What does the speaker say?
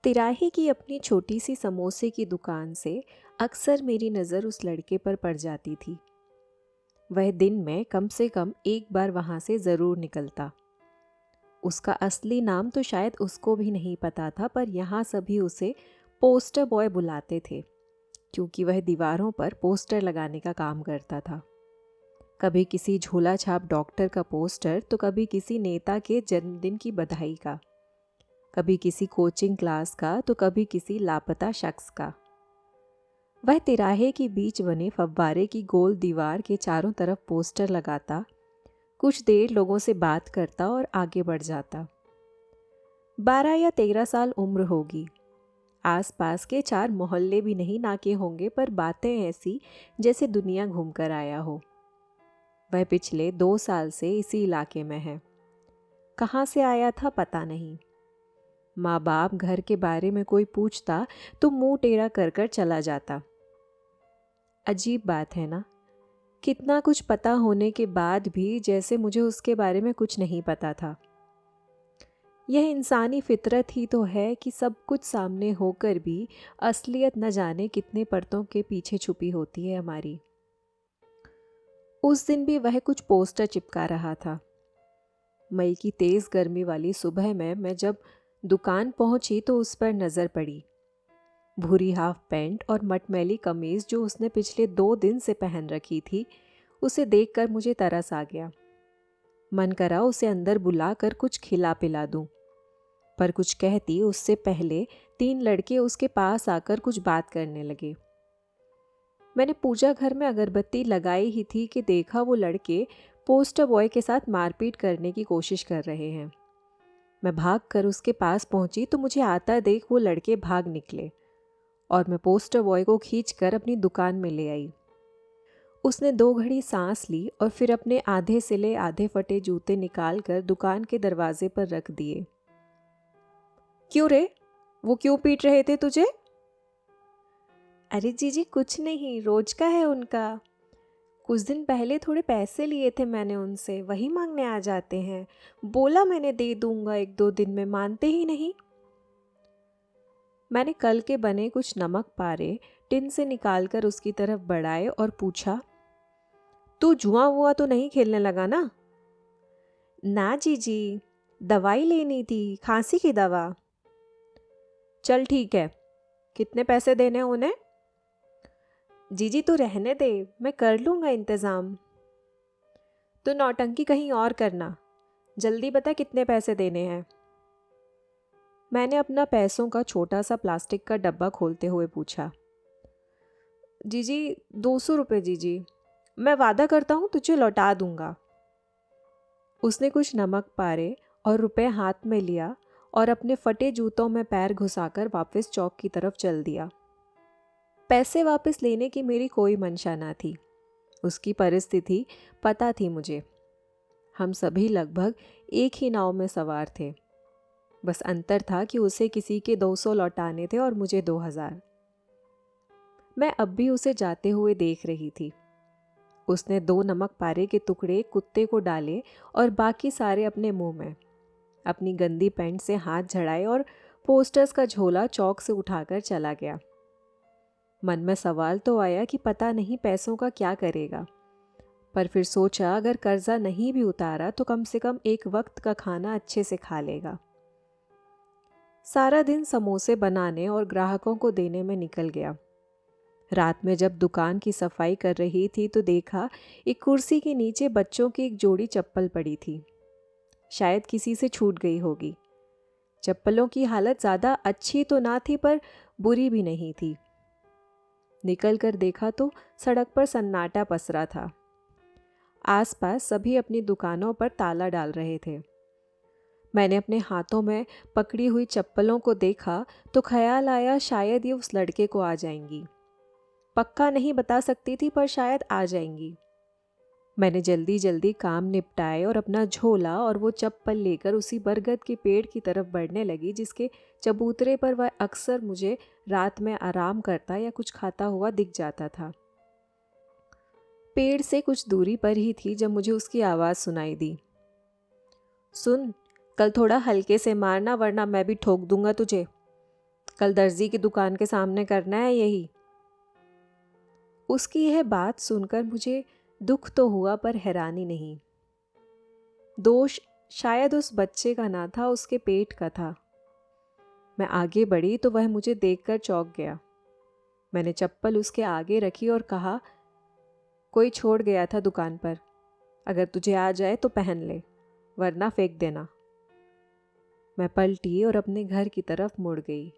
तिराहे की अपनी छोटी सी समोसे की दुकान से अक्सर मेरी नज़र उस लड़के पर पड़ जाती थी। वह दिन में कम से कम एक बार वहाँ से ज़रूर निकलता। उसका असली नाम तो शायद उसको भी नहीं पता था, पर यहाँ सभी उसे पोस्टर बॉय बुलाते थे, क्योंकि वह दीवारों पर पोस्टर लगाने का काम करता था। कभी किसी झोला छाप डॉक्टर का पोस्टर, तो कभी किसी नेता के जन्मदिन की बधाई का, कभी किसी कोचिंग क्लास का, तो कभी किसी लापता शख्स का। वह तिराहे के बीच बने फव्वारे की गोल दीवार के चारों तरफ पोस्टर लगाता, कुछ देर लोगों से बात करता और आगे बढ़ जाता। 12 या 13 साल उम्र होगी। आसपास के 4 मोहल्ले भी नहीं नाके होंगे, पर बातें ऐसी जैसे दुनिया घूमकर आया हो। वह पिछले 2 साल से इसी इलाके में है। कहाँ से आया था पता नहीं। माँ बाप घर के बारे में कोई पूछता तो मुंह टेढ़ा कर कर चला जाता। अजीब बात है ना, कितना कुछ पता होने के बाद भी जैसे मुझे उसके बारे में कुछ नहीं पता था। यह इंसानी फितरत ही तो है कि सब कुछ सामने होकर भी असलियत न जाने कितने पर्दों के पीछे छुपी होती है हमारी। उस दिन भी वह कुछ पोस्टर चिपका रहा था। मई की तेज़ गर्मी वाली सुबह में मैं जब दुकान पहुंची तो उस पर नज़र पड़ी। भूरी हाफ पैंट और मटमैली कमीज जो उसने पिछले 2 दिन से पहन रखी थी, उसे देखकर मुझे तरस आ गया। मन करा उसे अंदर बुलाकर कुछ खिला पिला दूं, पर कुछ कहती उससे पहले 3 लड़के उसके पास आकर कुछ बात करने लगे। मैंने पूजा घर में अगरबत्ती लगाई ही थी कि देखा वो लड़के पोस्टर बॉय के साथ मारपीट करने की कोशिश कर रहे हैं। मैं भाग कर उसके पास पहुंची तो मुझे आता देख वो लड़के भाग निकले और मैं पोस्टर बॉय को खींचकर अपनी दुकान में ले आई। उसने 2 घड़ी सांस ली और फिर अपने आधे सिले आधे फटे जूते निकालकर दुकान के दरवाजे पर रख दिए। क्यों रे, वो क्यों पीट रहे थे तुझे? अरे जीजी कुछ नहीं, रोज का है उनका। कुछ दिन पहले थोड़े पैसे लिए थे मैंने उनसे, वही मांगने आ जाते हैं। बोला मैंने दे दूंगा 1-2 दिन में, मानते ही नहीं। मैंने कल के बने कुछ नमक पारे टिन से निकालकर उसकी तरफ बढ़ाए और पूछा, तू जुआ हुआ तो नहीं खेलने लगा ना? ना जीजी, दवाई लेनी थी, खांसी की दवा। चल ठीक है, कितने पैसे देने हैं उन्हें? जीजी तू रहने दे, मैं कर लूँगा इंतज़ाम। तो नौटंकी कहीं और करना, जल्दी बता कितने पैसे देने हैं। मैंने अपना पैसों का छोटा सा प्लास्टिक का डब्बा खोलते हुए पूछा। जीजी 200 रुपये जीजी, मैं वादा करता हूँ तुझे लौटा दूंगा। उसने कुछ नमक पारे और रुपए हाथ में लिया और अपने फटे जूतों में पैर घुसाकर वापस चौक की तरफ चल दिया। पैसे वापस लेने की मेरी कोई मंशा ना थी। उसकी परिस्थिति पता थी मुझे। हम सभी लगभग एक ही नाव में सवार थे। बस अंतर था कि उसे किसी के 200 लौटाने थे और मुझे 2000। मैं अब भी उसे जाते हुए देख रही थी। उसने 2 नमक पारे के टुकड़े कुत्ते को डाले और बाकी सारे अपने मुंह में। अपनी गंदी पैंट से हाथ झड़ाए और पोस्टर्स का झोला चौक से उठाकर चला गया। मन में सवाल तो आया कि पता नहीं पैसों का क्या करेगा, पर फिर सोचा अगर कर्जा नहीं भी उतारा तो कम से कम एक वक्त का खाना अच्छे से खा लेगा। सारा दिन समोसे बनाने और ग्राहकों को देने में निकल गया। रात में जब दुकान की सफाई कर रही थी तो देखा एक कुर्सी के नीचे बच्चों की एक जोड़ी चप्पल पड़ी थी। शायद किसी से छूट गई होगी। चप्पलों की हालत ज़्यादा अच्छी तो ना थी, पर बुरी भी नहीं थी। निकल कर देखा तो सड़क पर सन्नाटा पसरा था। आसपास सभी अपनी दुकानों पर ताला डाल रहे थे। मैंने अपने हाथों में पकड़ी हुई चप्पलों को देखा तो ख्याल आया शायद ये उस लड़के को आ जाएंगी। पक्का नहीं बता सकती थी, पर शायद आ जाएंगी। मैंने जल्दी जल्दी काम निपटाए और अपना झोला और वो चप्पल लेकर उसी बरगद के पेड़ की तरफ बढ़ने लगी जिसके चबूतरे पर वह अक्सर मुझे रात में आराम करता या कुछ खाता हुआ दिख जाता था। पेड़ से कुछ दूरी पर ही थी जब मुझे उसकी आवाज़ सुनाई दी। सुन, कल थोड़ा हल्के से मारना वरना मैं भी ठोक दूंगा तुझे। कल दर्जी की दुकान के सामने करना है यही। उसकी यह बात सुनकर मुझे दुख तो हुआ पर हैरानी नहीं। दोष शायद उस बच्चे का ना था, उसके पेट का था। मैं आगे बढ़ी तो वह मुझे देखकर चौंक गया। मैंने चप्पल उसके आगे रखी और कहा, कोई छोड़ गया था दुकान पर, अगर तुझे आ जाए तो पहन ले, वरना फेंक देना। मैं पलटी और अपने घर की तरफ मुड़ गई।